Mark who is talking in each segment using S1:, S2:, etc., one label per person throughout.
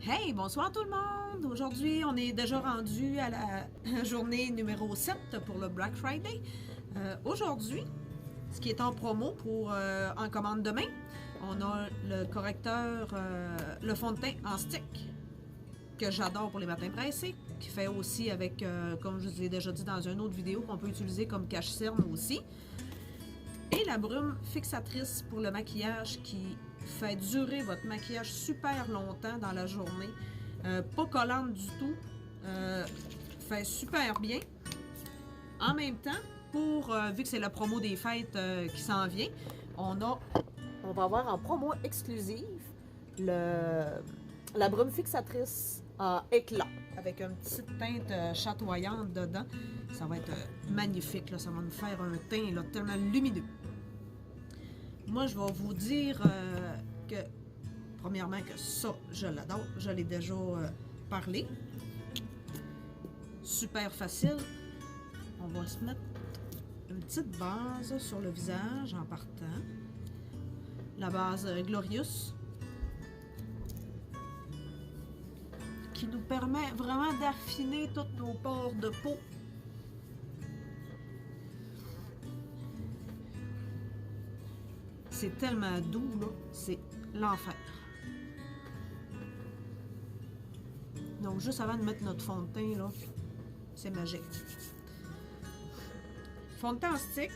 S1: Hey, bonsoir tout le monde! Aujourd'hui, on est déjà rendu à la journée numéro 7 pour le Black Friday. Aujourd'hui, ce qui est en promo pour en commande demain, on a le correcteur, le fond de teint en stick, que j'adore pour les matins pressés, qui fait aussi avec, comme je vous ai déjà dit dans une autre vidéo, qu'on peut utiliser comme cache-cerne aussi. Et la brume fixatrice pour le maquillage qui fait durer votre maquillage super longtemps dans la journée. Pas collante du tout. Fait super bien. En même temps, vu que c'est la promo des fêtes qui s'en vient, on va avoir en promo exclusive la brume fixatrice en éclat avec une petite teinte chatoyante dedans. Ça va être magnifique, là. Ça va nous faire un teint là, tellement lumineux. Moi, je vais vous dire que, premièrement, que ça, je l'adore. Je l'ai déjà parlé. Super facile. On va se mettre une petite base sur le visage en partant. La base Glorious, qui nous permet vraiment d'affiner tous nos pores de peau. C'est tellement doux, là, c'est l'enfer. Donc, juste avant de mettre notre fond de teint, là, c'est magique. Fond de teint en stick,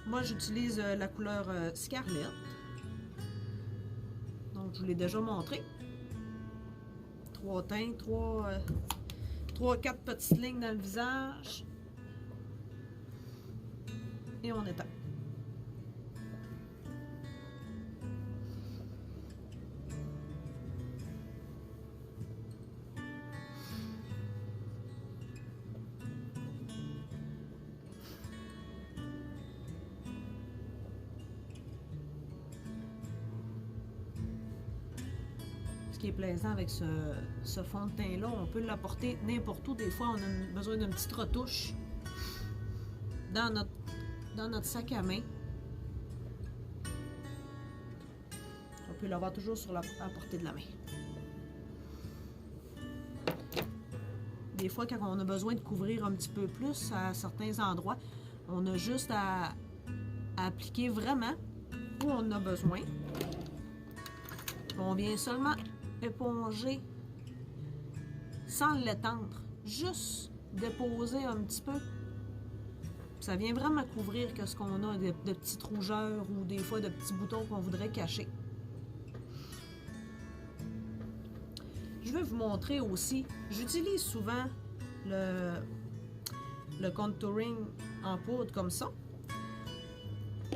S1: moi j'utilise la couleur Scarlet. Donc, je vous l'ai déjà montré. 3 teints, 3-4 petites lignes dans le visage. Et on éteint. Ce qui est plaisant avec ce fond de teint-là, on peut l'apporter n'importe où. Des fois, on a besoin d'une petite retouche dans notre sac à main. On peut l'avoir toujours à portée de la main. Des fois, quand on a besoin de couvrir un petit peu plus à certains endroits, on a juste à appliquer vraiment où on a besoin. On vient seulement éponger sans l'étendre, juste déposer un petit peu. Ça vient vraiment couvrir ce qu'on a de petites rougeurs ou des fois de petits boutons qu'on voudrait cacher. Je vais vous montrer aussi, j'utilise souvent le contouring en poudre comme ça,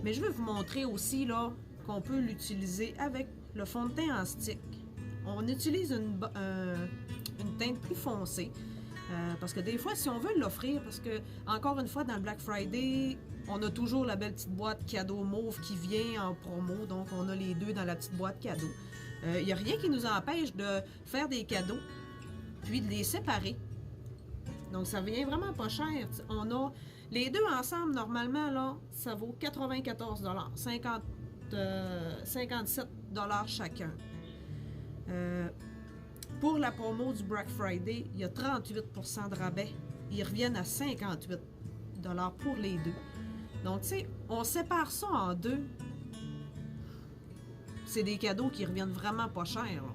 S1: mais je vais vous montrer aussi là qu'on peut l'utiliser avec le fond de teint en stick. On utilise une teinte plus foncée parce que des fois, si on veut l'offrir, parce que encore une fois, dans le Black Friday, on a toujours la belle petite boîte cadeau mauve qui vient en promo, donc on a les deux dans la petite boîte cadeau. Il n'y a rien qui nous empêche de faire des cadeaux puis de les séparer. Donc ça vient vraiment pas cher. On a les deux ensemble, normalement, là, ça vaut 94 $, 57 $ chacun. Pour la promo du Black Friday, il y a 38% de rabais. Ils reviennent à 58 $ pour les deux. Donc, tu sais, on sépare ça en deux. C'est des cadeaux qui reviennent vraiment pas cher, là.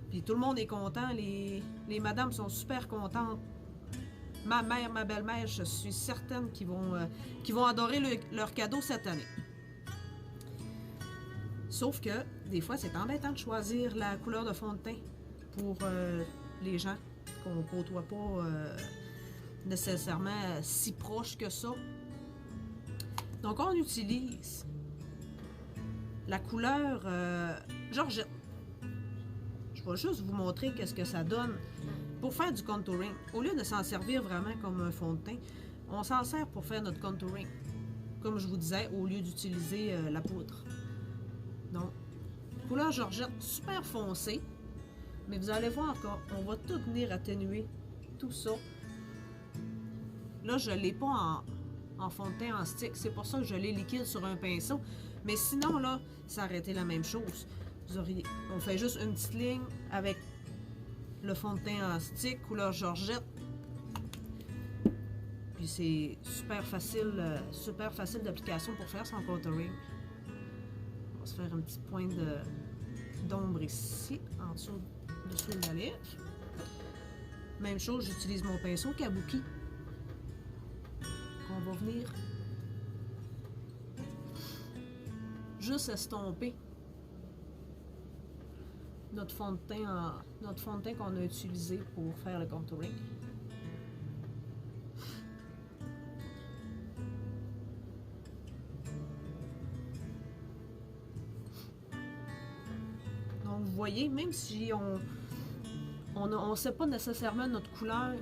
S1: Puis tout le monde est content. Les madames sont super contentes. Ma mère, ma belle-mère, je suis certaine qu'ils vont adorer leur cadeau cette année. Sauf que, des fois, c'est embêtant de choisir la couleur de fond de teint pour les gens qu'on ne côtoie pas nécessairement si proche que ça. Donc, on utilise la couleur Georgette. Je vais juste vous montrer qu'est-ce que ça donne pour faire du contouring. Au lieu de s'en servir vraiment comme un fond de teint, on s'en sert pour faire notre contouring. Comme je vous disais, au lieu d'utiliser la poudre. Donc, couleur Georgette, super foncée. Mais vous allez voir qu'on va tout venir atténuer tout ça. Là, je ne l'ai pas en fond de teint en stick. C'est pour ça que je l'ai liquide sur un pinceau. Mais sinon, là, ça aurait été la même chose. On fait juste une petite ligne avec le fond de teint en stick, couleur Georgette. Puis c'est super facile d'application pour faire son contouring. On va se faire un petit point d'ombre ici, en dessous de la lèvre. Même chose, j'utilise mon pinceau Kabuki. On va venir juste estomper notre fond de teint qu'on a utilisé pour faire le contouring. Donc vous voyez, même si on sait pas nécessairement notre couleur,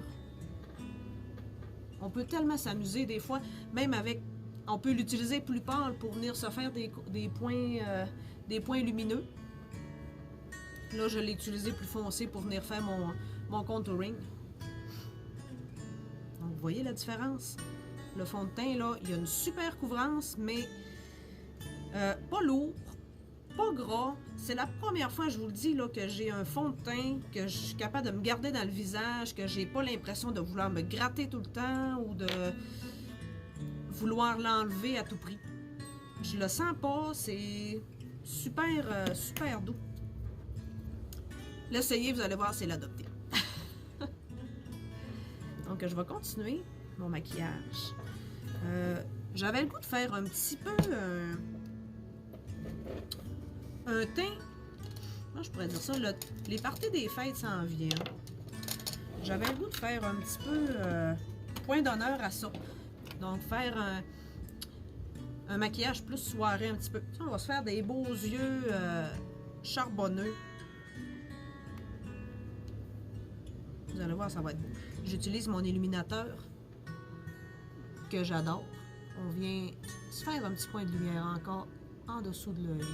S1: on peut tellement s'amuser des fois, même avec, on peut l'utiliser plus pâle pour venir se faire des points lumineux. Là, je l'ai utilisé plus foncé pour venir faire mon contouring. Donc, vous voyez la différence? Le fond de teint, là, il y a une super couvrance, mais pas lourd, pas gras. C'est la première fois, je vous le dis, là, que j'ai un fond de teint, que je suis capable de me garder dans le visage, que j'ai pas l'impression de vouloir me gratter tout le temps ou de vouloir l'enlever à tout prix. Je le sens pas, c'est super, super doux. L'essayer, vous allez voir, c'est l'adopter. Donc, je vais continuer mon maquillage. J'avais le goût de faire un petit peu un teint. Moi, je pourrais dire ça. Les parties des fêtes s'en viennent. J'avais le goût de faire un petit peu point d'honneur à ça. Donc, faire un maquillage plus soirée un petit peu. On va se faire des beaux yeux charbonneux. Vous allez voir, ça va être beau. J'utilise mon illuminateur que j'adore. On vient se faire un petit point de lumière encore en dessous de l'œil.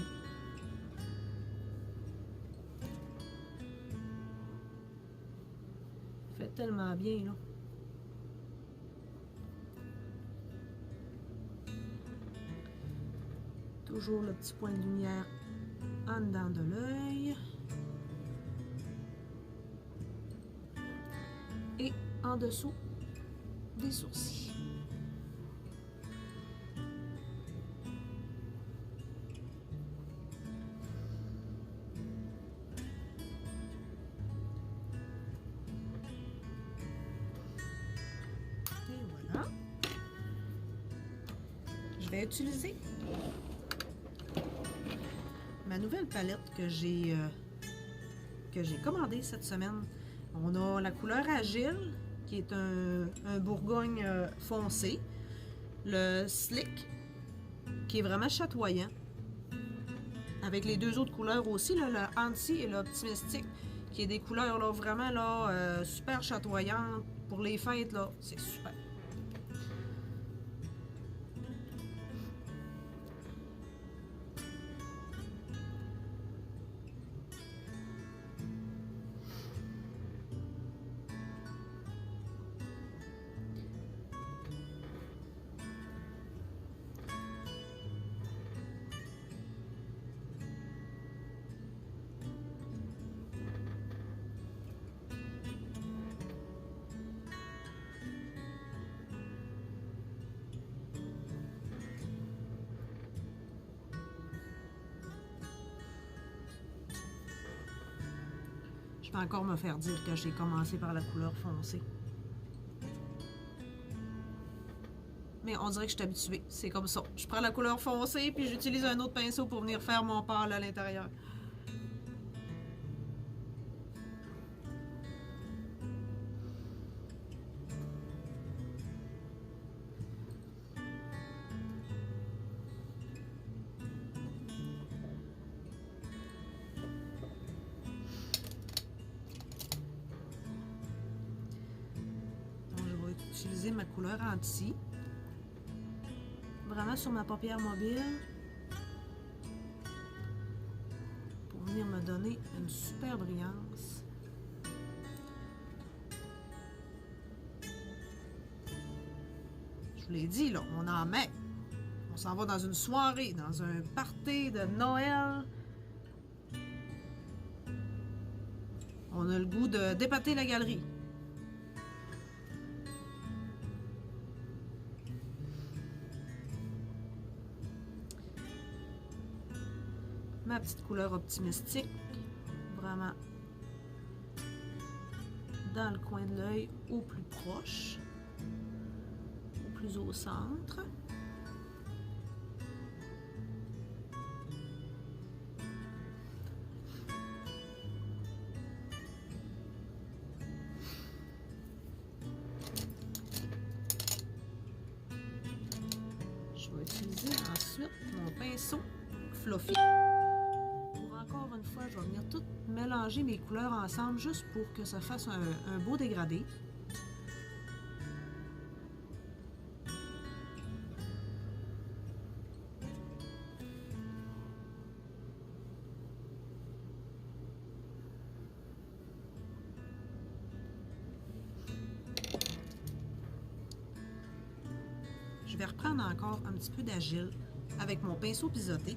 S1: Fait tellement bien, là. Toujours le petit point de lumière en dedans de l'œil. Et en dessous des sourcils. Et voilà. Je vais utiliser ma nouvelle palette que j'ai commandée cette semaine. On a la couleur Agile, qui est un bourgogne foncé. Le Slick, qui est vraiment chatoyant. Avec les deux autres couleurs aussi, là, le Anti et l'Optimistic, qui est des couleurs là, vraiment là, super chatoyantes. Pour les fêtes, là, c'est super. Je vais encore me faire dire que j'ai commencé par la couleur foncée. Mais on dirait que je suis habituée. C'est comme ça. Je prends la couleur foncée, puis j'utilise un autre pinceau pour venir faire mon pâle à l'intérieur. Utiliser ma couleur Anti, vraiment sur ma paupière mobile, pour venir me donner une super brillance. Je vous l'ai dit, là, on en met. On s'en va dans une soirée, dans un party de Noël. On a le goût de d'épater la galerie. Ma petite couleur optimistique, vraiment dans le coin de l'œil au plus proche, au plus au centre. Je vais utiliser ensuite mon pinceau fluffy. Encore une fois, je vais venir tout mélanger mes couleurs ensemble juste pour que ça fasse un beau dégradé. Je vais reprendre encore un petit peu d'agile avec mon pinceau pisoté.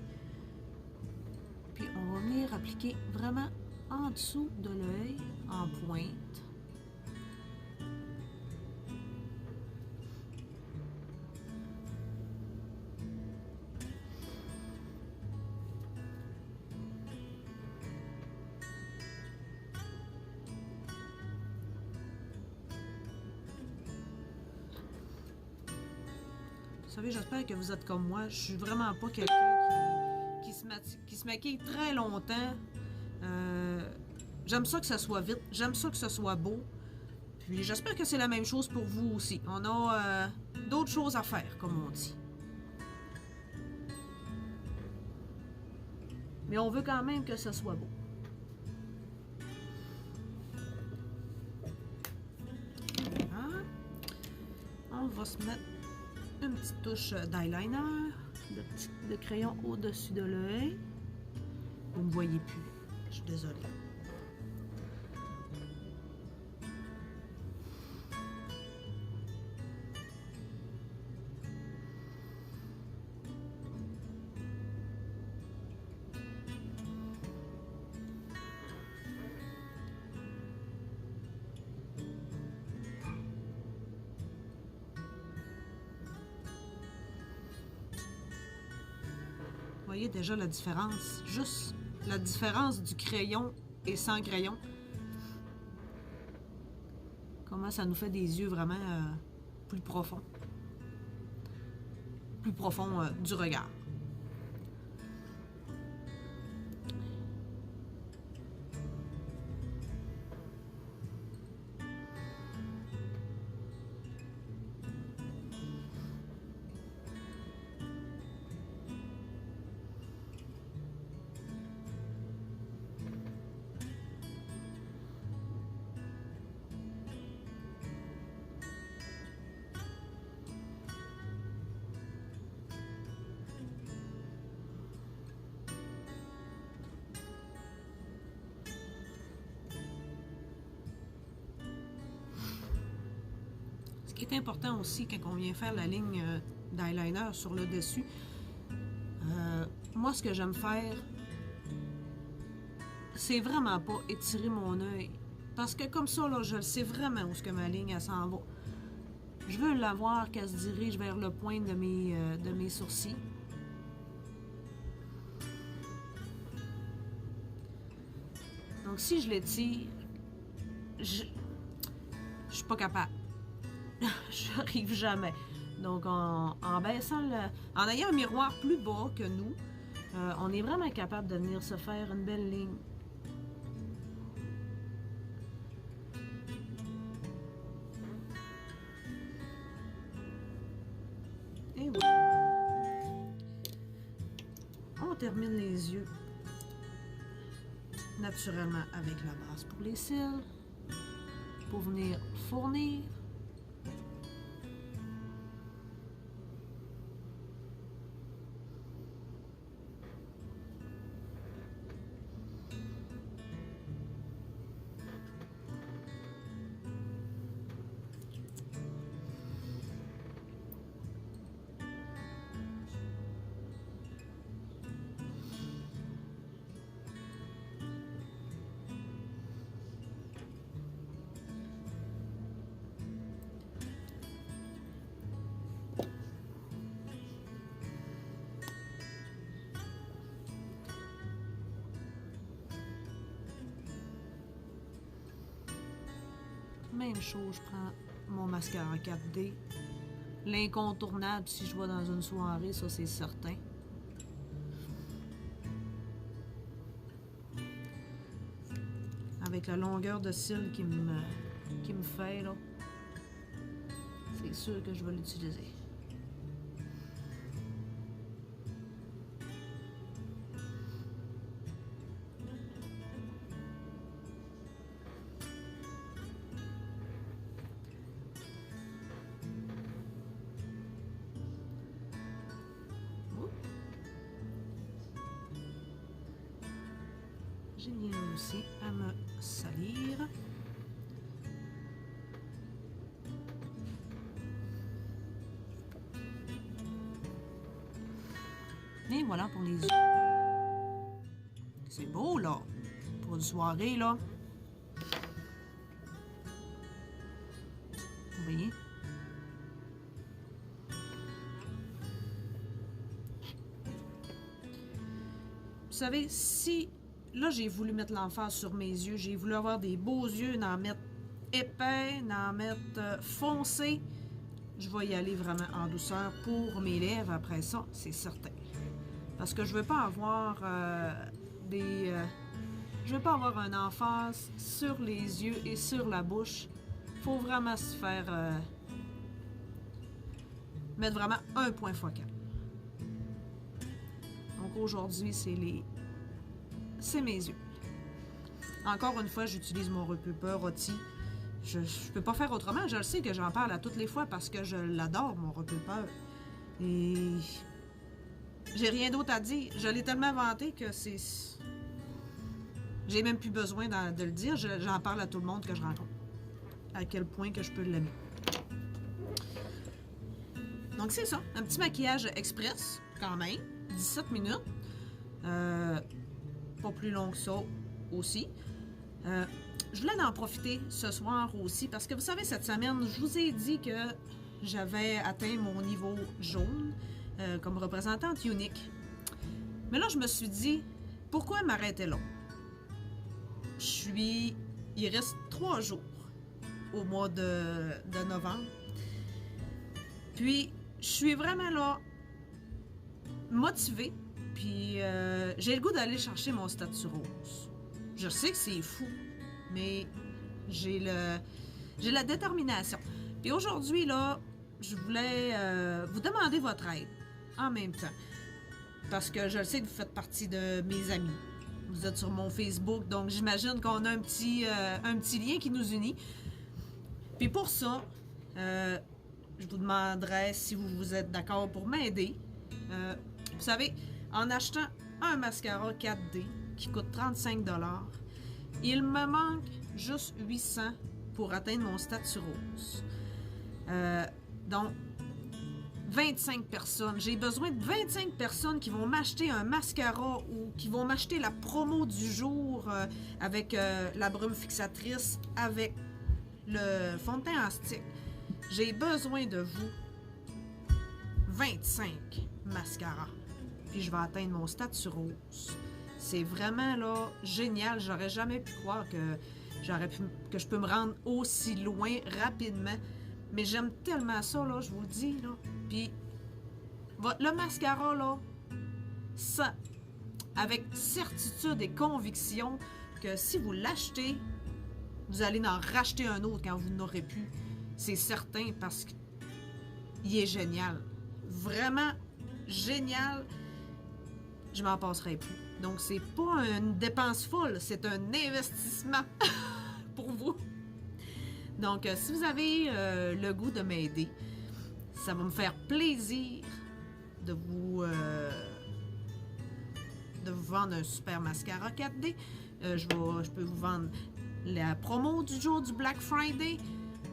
S1: Puis on va venir appliquer vraiment en dessous de l'œil, en pointe. Vous savez, j'espère que vous êtes comme moi. Je suis vraiment pas quelqu'un qui se maquille très longtemps. J'aime ça que ça soit vite. J'aime ça que ce soit beau. Puis j'espère que c'est la même chose pour vous aussi. On a d'autres choses à faire, comme on dit. Mais on veut quand même que ce soit beau. Voilà. On va se mettre une petite touche d'eyeliner, de crayon au-dessus de l'œil. Vous ne me voyez plus, je suis désolée. Vous voyez déjà la différence, juste la différence du crayon et sans crayon. Comment ça nous fait des yeux vraiment plus profonds. Plus profonds du regard. Ce qui est important aussi quand on vient faire la ligne d'eyeliner sur le dessus, moi ce que j'aime faire, c'est vraiment pas étirer mon œil. Parce que comme ça, là, je le sais vraiment où est-ce que ma ligne elle s'en va. Je veux l'avoir qu'elle se dirige vers le point de mes sourcils. Donc si je l'étire, je suis pas capable. J'arrive jamais. Donc en baissant en ayant un miroir plus bas que nous, on est vraiment capable de venir se faire une belle ligne. Et voilà. On termine les yeux naturellement avec la base pour les cils, pour venir fournir. Même chose, je prends mon mascara 4D. L'incontournable si je vais dans une soirée, ça c'est certain. Avec la longueur de cils qui me fait, là, c'est sûr que je vais l'utiliser. J'ai bien aussi à me salir. Et voilà pour les yeux. C'est beau, là. Pour une soirée, là. Vous voyez? Vous savez, si... Là, j'ai voulu mettre l'emphase sur mes yeux. J'ai voulu avoir des beaux yeux, d'en mettre épais, d'en mettre foncé. Je vais y aller vraiment en douceur pour mes lèvres après ça, c'est certain. Parce que je veux pas avoir je veux pas avoir un emphase sur les yeux et sur la bouche. Faut vraiment se faire mettre vraiment un point focal. Donc aujourd'hui, c'est mes yeux. Encore une fois, j'utilise mon repupeur rôti. Je peux pas faire autrement. Je le sais que j'en parle à toutes les fois parce que je l'adore, mon repupeur. Et j'ai rien d'autre à dire. Je l'ai tellement vanté que c'est... J'ai même plus besoin de le dire. J'en parle à tout le monde que je rencontre. À quel point que je peux l'aimer. Donc c'est ça. Un petit maquillage express, quand même. 17 minutes. Pas plus long que ça aussi. Je voulais en profiter ce soir aussi parce que vous savez, cette semaine, je vous ai dit que j'avais atteint mon niveau jaune comme représentante unique. Mais là, je me suis dit, pourquoi m'arrêter là? Il reste 3 jours au mois de novembre. Puis, je suis vraiment là, motivée. Puis, j'ai le goût d'aller chercher mon statut rose. Je sais que c'est fou, mais j'ai la détermination. Puis aujourd'hui, là, je voulais vous demander votre aide en même temps. Parce que je sais que vous faites partie de mes amis. Vous êtes sur mon Facebook, donc j'imagine qu'on a un petit lien qui nous unit. Puis pour ça, je vous demanderais si vous êtes d'accord pour m'aider. Vous savez, en achetant un mascara 4D qui coûte 35$, il me manque juste 800 pour atteindre mon statut rose. Donc, 25 personnes. J'ai besoin de 25 personnes qui vont m'acheter un mascara ou qui vont m'acheter la promo du jour avec la brume fixatrice, avec le fond de teint en stick. J'ai besoin de vous. 25 mascaras. Puis je vais atteindre mon statut rose. C'est vraiment là génial. J'aurais jamais pu croire que je peux me rendre aussi loin rapidement. Mais j'aime tellement ça, là, je vous le dis, là. Puis, le mascara, là, ça, avec certitude et conviction que si vous l'achetez, vous allez en racheter un autre quand vous n'aurez plus. C'est certain parce qu'il est génial. Vraiment génial. Je m'en passerai plus. Donc, c'est pas une dépense folle, c'est un investissement pour vous. Donc, si vous avez le goût de m'aider, ça va me faire plaisir de vous vendre un super mascara 4D. Je peux vous vendre la promo du jour du Black Friday.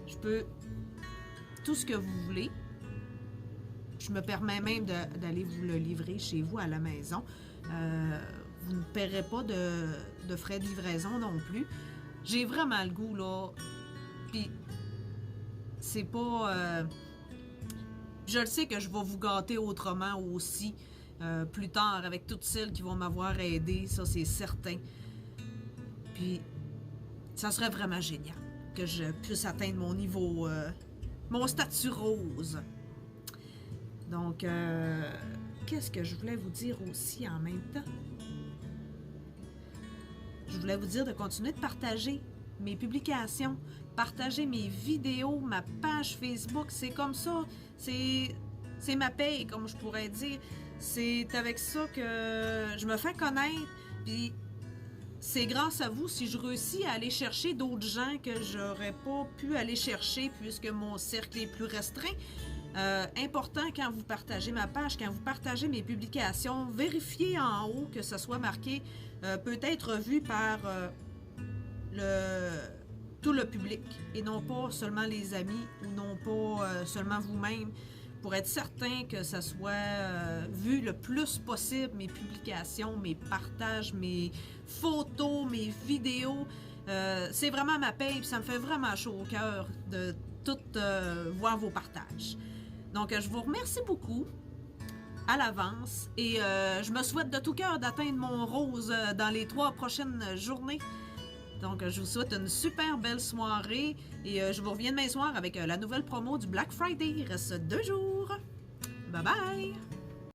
S1: Je peux... Tout ce que vous voulez. Je me permets même d'aller vous le livrer chez vous à la maison. Vous ne paierez pas de frais de livraison non plus. J'ai vraiment le goût, là. Puis, c'est pas... je le sais que je vais vous gâter autrement aussi plus tard avec toutes celles qui vont m'avoir aidé, ça c'est certain. Puis, ça serait vraiment génial que je puisse atteindre mon niveau, mon statut rose. Donc, qu'est-ce que je voulais vous dire aussi en même temps? Je voulais vous dire de continuer de partager mes publications, partager mes vidéos, ma page Facebook. C'est comme ça, c'est ma paye, comme je pourrais dire. C'est avec ça que je me fais connaître, puis c'est grâce à vous si je réussis à aller chercher d'autres gens que j'aurais pas pu aller chercher puisque mon cercle est plus restreint. Important quand vous partagez ma page, quand vous partagez mes publications, vérifiez en haut que ce soit marqué peut être vu par tout le public et non pas seulement les amis ou non pas seulement vous-même, pour être certain que ça soit vu le plus possible, mes publications, mes partages, mes photos, mes vidéos. C'est vraiment ma paye, puis ça me fait vraiment chaud au cœur de tout voir vos partages. Donc, je vous remercie beaucoup à l'avance et je me souhaite de tout cœur d'atteindre mon rose dans les 3 prochaines journées. Donc, je vous souhaite une super belle soirée et je vous reviens demain soir avec la nouvelle promo du Black Friday. Il reste 2 jours. Bye bye!